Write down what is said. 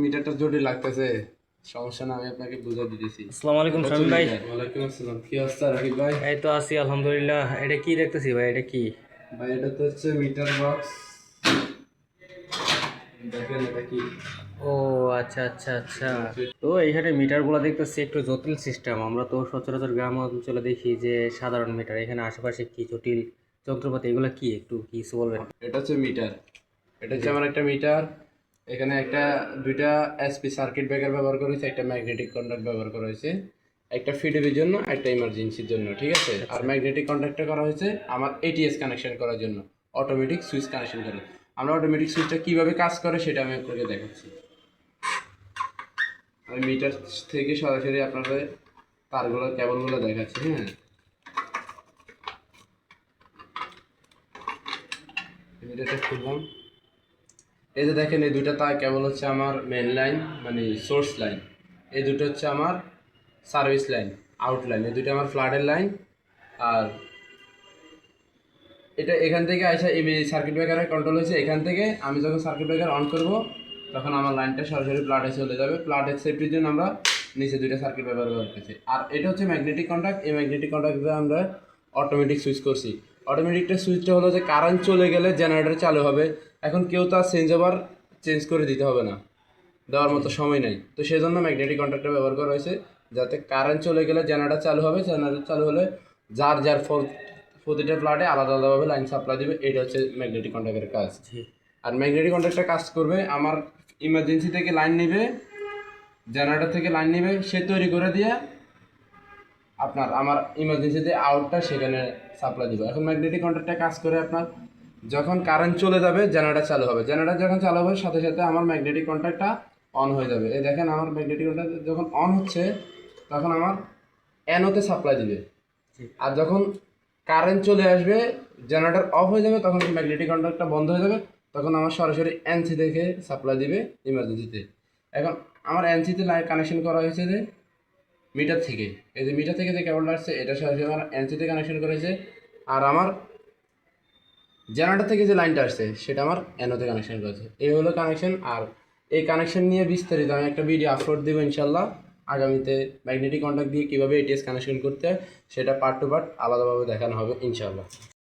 মিটারটা জটিল লাগতেছে, সমস্যা না, আমি আপনাকে বুঝিয়ে দিতেছি। আসসালামু আলাইকুম শামীম ভাই। ওয়ালাইকুম আসসালাম, কি অবস্থা রাকিব ভাই? এই তো আছি আলহামদুলিল্লাহ। এটা কি দেখতেছি ভাই? এটা কি? ভাই এটা তো হচ্ছে মিটার বক্স, দেখেন এটা কি। ও আচ্ছা আচ্ছা আচ্ছা। তো এইখানে মিটারগুলো দেখতেছি একটু জটিল সিস্টেম। আমরা তো সচরাচর গ্রাম অঞ্চলে দেখি যে সাধারণ মিটার, এখানে আশেপাশে কি জটিল যন্ত্রপাতি, এগুলো কি একটু কিছু বলবেন? এটা হচ্ছে মিটার, এটা হচ্ছে আমার একটা মিটার। এখানে দুইটা এসপি সার্কিট ব্রেকার ব্যবহার করা হয়েছে, একটা ম্যাগনেটিক কন্ডাক্ট ব্যবহার করা হয়েছে, একটা ফিডিবির জন্য, একটা ইমার্জেন্সির জন্য, ঠিক আছে। আর ম্যাগনেটিক কন্ডাক্টটা করা হয়েছে আমার এটিএস কানেকশন করার জন্য, অটোমেটিক সুইচ কানেকশন করে। আমরা অটোমেটিক সুইচটা কিভাবে কাজ করে সেটা আমি আপনাকে দেখাচ্ছি। আমি মিটার থেকে সরাসরি আপনাদের তারগুলো কেবলগুলো দেখাচ্ছি। হ্যাঁ, মিটারটা খুললাম। এই যে দেখেন, এই দুইটা তার কেবল হচ্ছে আমার মেন লাইন, মানে সোর্স লাইন। এই দুটো হচ্ছে আমার সার্ভিস লাইন, আউট লাইন। এই দুটো আমার ফ্ল্যাটের লাইন। আর এটা এখান থেকে আসা এই সার্কিট ব্রেকারের কন্ট্রোল হয়েছে। এখান থেকে আমি যখন সার্কিট ব্রেকার অন করব তখন আমার লাইনটা সরাসরি প্লাটে চলে যাবে। প্লাটের সেফটির জন্য আমরা নিচে দুইটা সার্কিট ব্যবহার করতেছি। আর এটা হচ্ছে ম্যাগনেটিক কন্ট্যাক্ট। এই ম্যাগনেটিক কন্ট্যাক্টে আমরা অটোমেটিক সুইচ করছি। অটোমেটিকটা সুইচটা হলো যে কারেন্ট চলে গেলে জেনারেটর চালু হবে। এখন কেউ তো আর চেঞ্জ করে দিতে হবে না, দেওয়ার মতো সময় নেই। তো সেই জন্য ম্যাগনেটিক কন্ট্যাক্টটা ব্যবহার করা হয়েছে, যাতে কারেন্ট চলে গেলে জেনারেটর চালু হবে। জেনারেটর চালু হলে যার প্রতিটা প্লাটে আলাদা আলাদাভাবে লাইন সাপ্লাই দেবে। এটা হচ্ছে ম্যাগনেটিক কন্ট্যাক্টের কাজ। আর ম্যাগনেটিক কন্ট্যাক্টটা কাজ করবে, আমার ইমার্জেন্সি থেকে লাইন নেবে, জেনারেটর থেকে লাইন নেবে, সে তৈরি করে দিয়ে আমার ইমার্জেন্সিতে আউটটা সেখানে সাপ্লাই দিবে। এখন ম্যাগনেটিক কন্ট্যাক্টটা কাজ করে আপনার যখন কারেন্ট চলে যাবে জেনারেটর চালু হবে। জেনারেটর যখন চালু হবে সাথে সাথে আমার ম্যাগনেটিক কন্ট্যাক্টটা অন হয়ে যাবে। এই দেখেন, আমার ম্যাগনেটিক কন্ট্যাক্ট যখন অন হচ্ছে তখন আমার অ্যানোতে সাপ্লাই দিবে। আর যখন কারেন্ট চলে আসবে, জেনারেটর অফ হয়ে যাবে, তখন ম্যাগনেটিক কন্ট্যাক্টটা বন্ধ হয়ে যাবে। তখন আমার সরাসরি এনসি থেকে সাপ্লাই দিবে ইমার্জেন্সিতে। এখন আমার এনসিতে লাইন কানেকশন করা হয়েছে যে মিটার থেকে। এই যে মিটার থেকে যে কেবলটা আসছে এটা সরাসরি আমার এনসিতে কানেকশন করেছে। আর আমার জেনারেটর থেকে যে লাইনটা আসছে সেটা আমার অ্যানোতে কানেকশন করেছে। এই হলো কানেকশন। আর এই কানেকশন নিয়ে বিস্তারিত আমি একটা ভিডিও আপলোড দেবো ইনশাল্লাহ আগামীতে। ম্যাগনেটিক কন্ট্যাক্ট দিয়ে কীভাবে এটিএস কানেকশন করতে হয় সেটা পার্ট টু পার্ট আলাদাভাবে দেখানো হবে ইনশাল্লাহ।